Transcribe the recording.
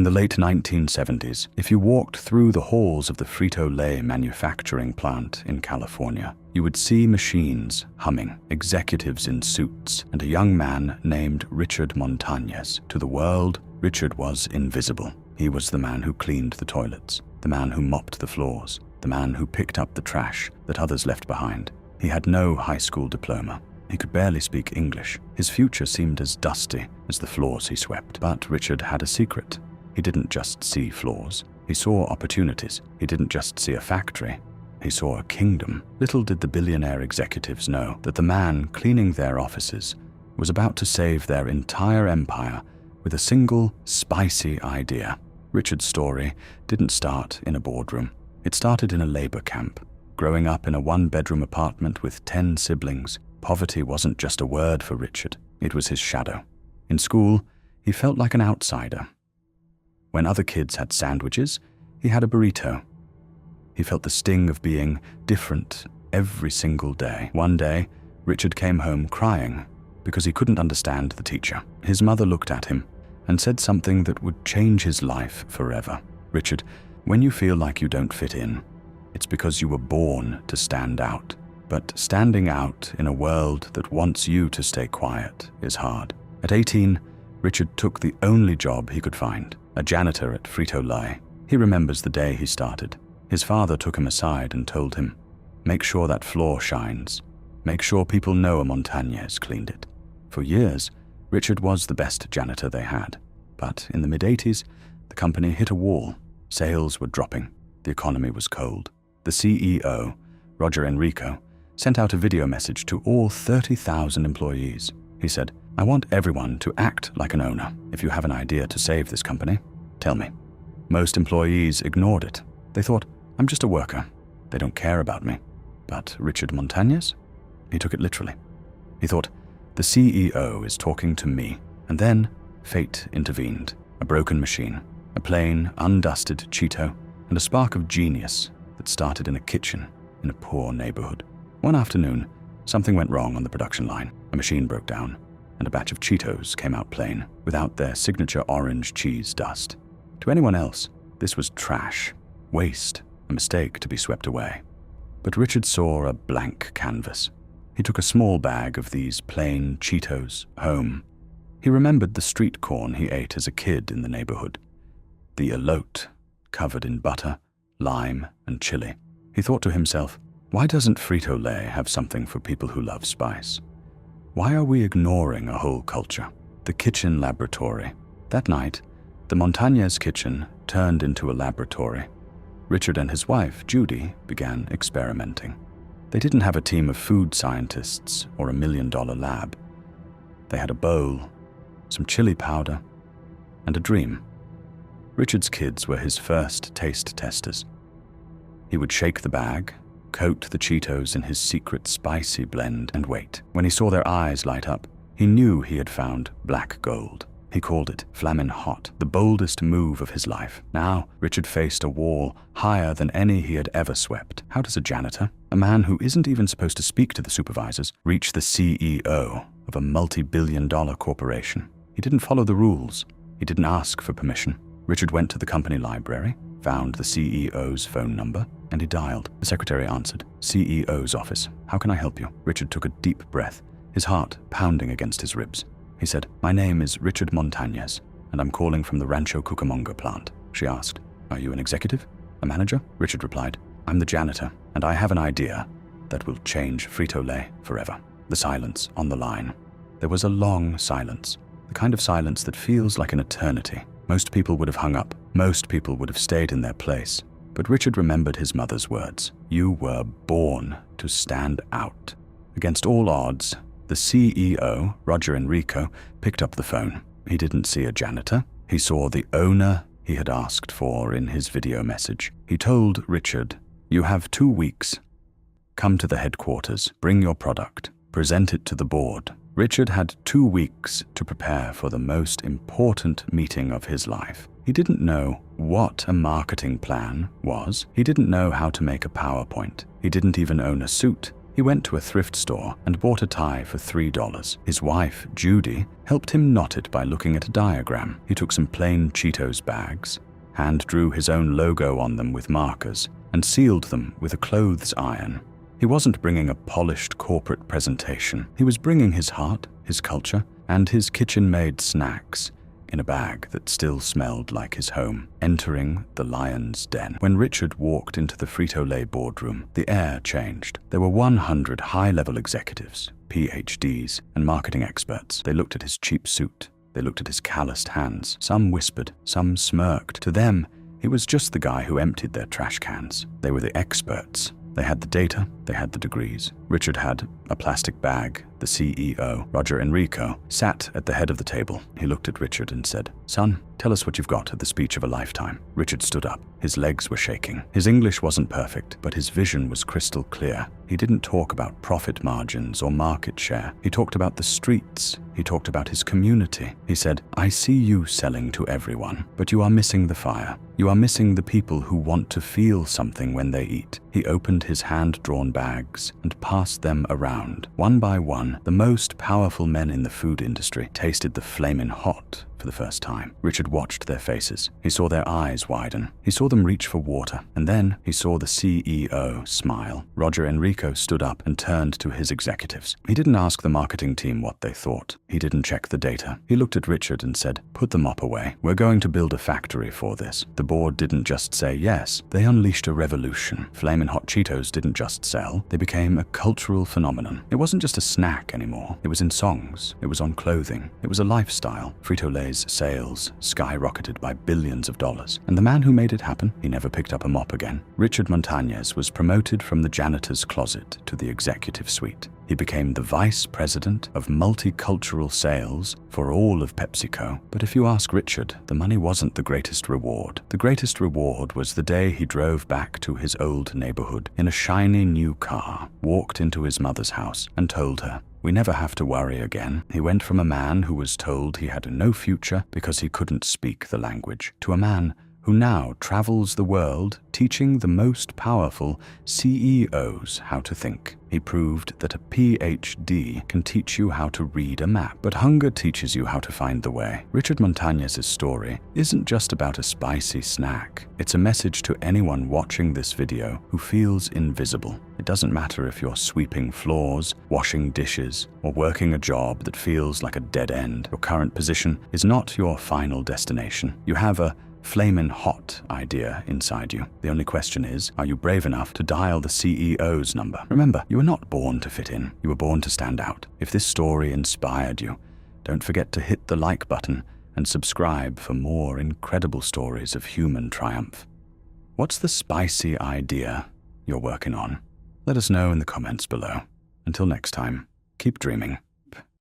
the late 1970s, if you walked through the halls of the Frito-Lay manufacturing plant in California, you would see machines humming, executives in suits, and a young man named Richard Montañez. To the world, Richard was invisible. He was the man who cleaned the toilets, the man who mopped the floors, the man who picked up the trash that others left behind. He had no high school diploma. He could barely speak English. His future seemed as dusty as the floors he swept. But Richard had a secret. He didn't just see floors. He saw opportunities. He didn't just see a factory. He saw a kingdom. Little did the billionaire executives know that the man cleaning their offices was about to save their entire empire with a single spicy idea. Richard's story didn't start in a boardroom. It started in a labor camp. Growing up in a one-bedroom apartment with 10 siblings, poverty wasn't just a word for Richard. It was his shadow. In school, he felt like an outsider. When other kids had sandwiches, he had a burrito. He felt the sting of being different every single day. One day, Richard came home crying because he couldn't understand the teacher. His mother looked at him and said something that would change his life forever. "Richard, when you feel like you don't fit in, it's because you were born to stand out. But standing out in a world that wants you to stay quiet is hard." At 18, Richard took the only job he could find, a janitor at Frito-Lay. He remembers the day he started. His father took him aside and told him, "Make sure that floor shines. Make sure people know a Montañez cleaned it." For years, Richard was the best janitor they had. But in the mid-80s, the company hit a wall. Sales were dropping. The economy was cold. The CEO, Roger Enrico, sent out a video message to all 30,000 employees. He said, "I want everyone to act like an owner. If you have an idea to save this company, tell me." Most employees ignored it. They thought, "I'm just a worker. They don't care about me." But Richard Montañez? He took it literally. He thought, "The CEO is talking to me." And then fate intervened. A broken machine, a plain, undusted Cheeto, and a spark of genius that started in a kitchen in a poor neighborhood. One afternoon, something went wrong on the production line. A machine broke down, and a batch of Cheetos came out plain, without their signature orange cheese dust. To anyone else, this was trash, waste, a mistake to be swept away. But Richard saw a blank canvas. He took a small bag of these plain Cheetos home. He remembered the street corn he ate as a kid in the neighborhood. The elote, covered in butter, lime, and chili. He thought to himself, why doesn't Frito-Lay have something for people who love spice? Why are we ignoring a whole culture? The kitchen laboratory. That night, the Montañez kitchen turned into a laboratory. Richard and his wife, Judy, began experimenting. They didn't have a team of food scientists or $1 million lab. They had a bowl, some chili powder, and a dream. Richard's kids were his first taste testers. He would shake the bag, coat the Cheetos in his secret spicy blend, and wait. When he saw their eyes light up, he knew he had found black gold. He called it Flamin Hot, the boldest move of his life. Now, Richard faced a wall higher than any he had ever swept. How does a janitor, a man who isn't even supposed to speak to the supervisors, reach the CEO of a multi-billion-dollar corporation? He didn't follow the rules. He didn't ask for permission. Richard went to the company library, found the CEO's phone number, and he dialed. The secretary answered. "CEO's office. How can I help you?" Richard took a deep breath, his heart pounding against his ribs. He said, "My name is Richard Montañez, and I'm calling from the Rancho Cucamonga plant." She asked, "Are you an executive? A manager?" Richard replied, "I'm the janitor, and I have an idea that will change Frito-Lay forever." The silence on the line. There was a long silence, the kind of silence that feels like an eternity. Most people would have hung up. Most people would have stayed in their place. But Richard remembered his mother's words. "You were born to stand out." Against all odds, the CEO, Roger Enrico, picked up the phone. He didn't see a janitor. He saw the owner he had asked for in his video message. He told Richard, "You have 2 weeks. Come to the headquarters, bring your product, present it to the board." Richard had 2 weeks to prepare for the most important meeting of his life. He didn't know what a marketing plan was. He didn't know how to make a PowerPoint. He didn't even own a suit. He went to a thrift store and bought a tie for $3. His wife, Judy, helped him knot it by looking at a diagram. He took some plain Cheetos bags, hand drew his own logo on them with markers, and sealed them with a clothes iron. He wasn't bringing a polished corporate presentation. He was bringing his heart, his culture, and his kitchen-made snacks in a bag that still smelled like his home, entering the lion's den. When Richard walked into the Frito-Lay boardroom, the air changed. There were 100 high-level executives, PhDs, and marketing experts. They looked at his cheap suit. They looked at his calloused hands. Some whispered, some smirked. To them, he was just the guy who emptied their trash cans. They were the experts. They had the data, they had the degrees. Richard had a plastic bag. The CEO, Roger Enrico, sat at the head of the table. He looked at Richard and said, "Son, tell us what you've got at the speech of a lifetime." Richard stood up. His legs were shaking. His English wasn't perfect, but his vision was crystal clear. He didn't talk about profit margins or market share. He talked about the streets. He talked about his community. He said, "I see you selling to everyone, but you are missing the fire. You are missing the people who want to feel something when they eat." He opened his hand-drawn bags and passed them around. One by one, the most powerful men in the food industry tasted the Flamin Hot for the first time. Richard watched their faces. He saw their eyes widen. He saw them reach for water. And then he saw the CEO smile. Roger Enrico stood up and turned to his executives. He didn't ask the marketing team what they thought. He didn't check the data. He looked at Richard and said, "Put the mop away. We're going to build a factory for this." The board didn't just say yes. They unleashed a revolution. Flamin' Hot Cheetos didn't just sell. They became a cultural phenomenon. It wasn't just a snack anymore. It was in songs. It was on clothing. It was a lifestyle. Frito-Lay's sales skyrocketed by billions of dollars. And the man who made it happen, he never picked up a mop again. Richard Montañez was promoted from the janitor's closet to the executive suite. He became the vice president of multicultural sales for all of PepsiCo. But if you ask Richard, the money wasn't the greatest reward. The greatest reward was the day he drove back to his old neighborhood in a shiny new car, walked into his mother's house, and told her, "We never have to worry again." He went from a man who was told he had no future because he couldn't speak the language to a man who now travels the world teaching the most powerful CEOs how to think. He proved that a PhD can teach you how to read a map, but hunger teaches you how to find the way. Richard Montañez's story isn't just about a spicy snack. It's a message to anyone watching this video who feels invisible. It doesn't matter if you're sweeping floors, washing dishes, or working a job that feels like a dead end. Your current position is not your final destination. You have a Flamin' Hot idea inside you. The only question is, are you brave enough to dial the CEO's number? Remember, you were not born to fit in. You were born to stand out. If this story inspired you, don't forget to hit the like button and subscribe for more incredible stories of human triumph. What's the spicy idea you're working on? Let us know in the comments below. Until next time, keep dreaming.